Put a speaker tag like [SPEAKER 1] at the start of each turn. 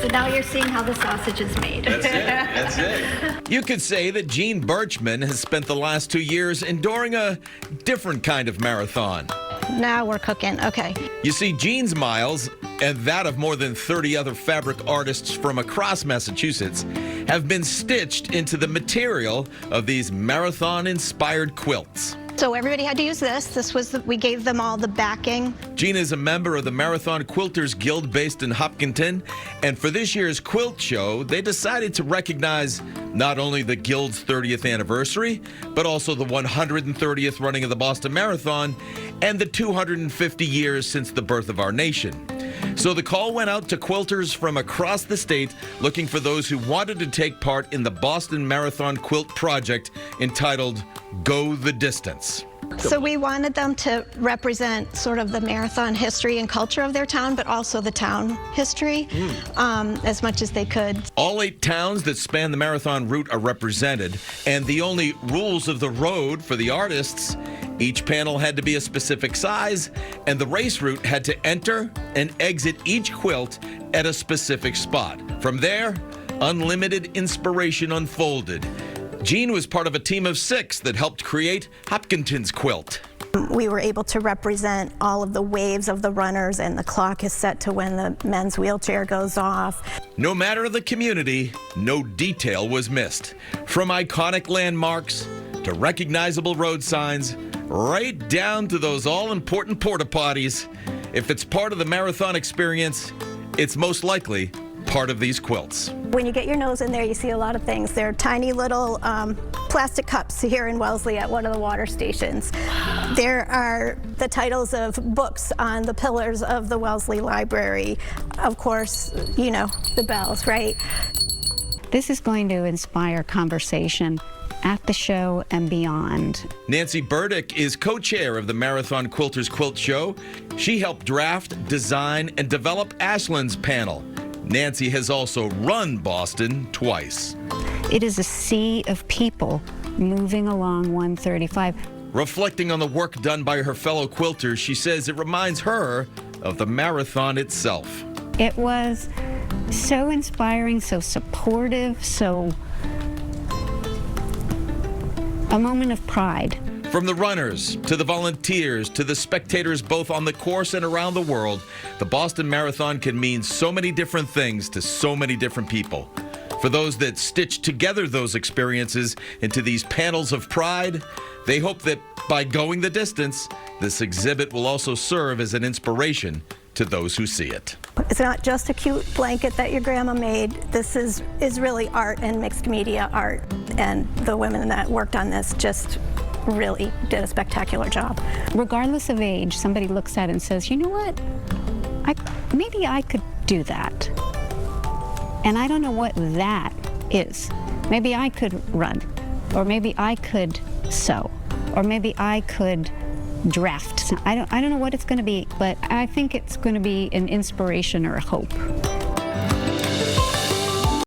[SPEAKER 1] So now you're seeing how the sausage is made.
[SPEAKER 2] That's it. That's it. You could say that Jean Birchman has spent the last 2 years enduring a different kind of marathon.
[SPEAKER 3] Now we're cooking. Okay.
[SPEAKER 2] You see, Jean's miles, and that of more than 30 other fabric artists from across Massachusetts, have been stitched into the material of these marathon-inspired quilts.
[SPEAKER 3] So everybody had to use this. We gave them all the backing.
[SPEAKER 2] Jean is a member of the Marathon Quilters Guild based in Hopkinton, and for this year's quilt show, they decided to recognize not only the Guild's 30th anniversary, but also the 130th running of the Boston Marathon and the 250 years since the birth of our nation. So the call went out to quilters from across the state looking for those who wanted to take part in the Boston Marathon Quilt project entitled Go the Distance.
[SPEAKER 3] So we wanted them to represent sort of the marathon history and culture of their town, but also the town history as much as they could.
[SPEAKER 2] All 8 towns that span the marathon route are represented, and the only rules of the road for the artists: each panel had to be a specific size, and the race route had to enter and exit each quilt at a specific spot. From there, unlimited inspiration unfolded. Jean was part of a team of 6 that helped create Hopkinton's quilt.
[SPEAKER 3] We were able to represent all of the waves of the runners, and the clock is set to when the men's wheelchair goes off.
[SPEAKER 2] No matter the community, no detail was missed. From iconic landmarks to recognizable road signs, right down to those all-important porta potties. If it's part of the marathon experience, it's most likely part of these quilts.
[SPEAKER 3] When you get your nose in there, you see a lot of things. They're tiny little plastic cups here in Wellesley at one of the water stations. There are the titles of books on the pillars of the Wellesley Library. Of course, you know, the bells, right?
[SPEAKER 4] This is going to inspire conversation at the show and beyond.
[SPEAKER 2] Nancy Burdick is co-chair of the Marathon Quilters Quilt Show. She helped draft, design, and develop Ashland's panel. Nancy has also run Boston twice.
[SPEAKER 4] It is a sea of people moving along 135.
[SPEAKER 2] Reflecting on the work done by her fellow quilters, she says it reminds her of the marathon itself.
[SPEAKER 4] It was so inspiring, so supportive, so a moment of pride.
[SPEAKER 2] From the runners, to the volunteers, to the spectators both on the course and around the world, the Boston Marathon can mean so many different things to so many different people. For those that stitch together those experiences into these panels of pride, they hope that by going the distance, this exhibit will also serve as an inspiration to those who see it.
[SPEAKER 3] It's not just a cute blanket that your grandma made. This is really art and mixed media art. And the women that worked on this just really did a spectacular job.
[SPEAKER 4] Regardless of age, somebody looks at it and says, you know what, maybe I could do that. And I don't know what that is. Maybe I could run, or maybe I could sew, or maybe I could draft. I don't know what it's going to be, but I think it's going to be an inspiration or a hope.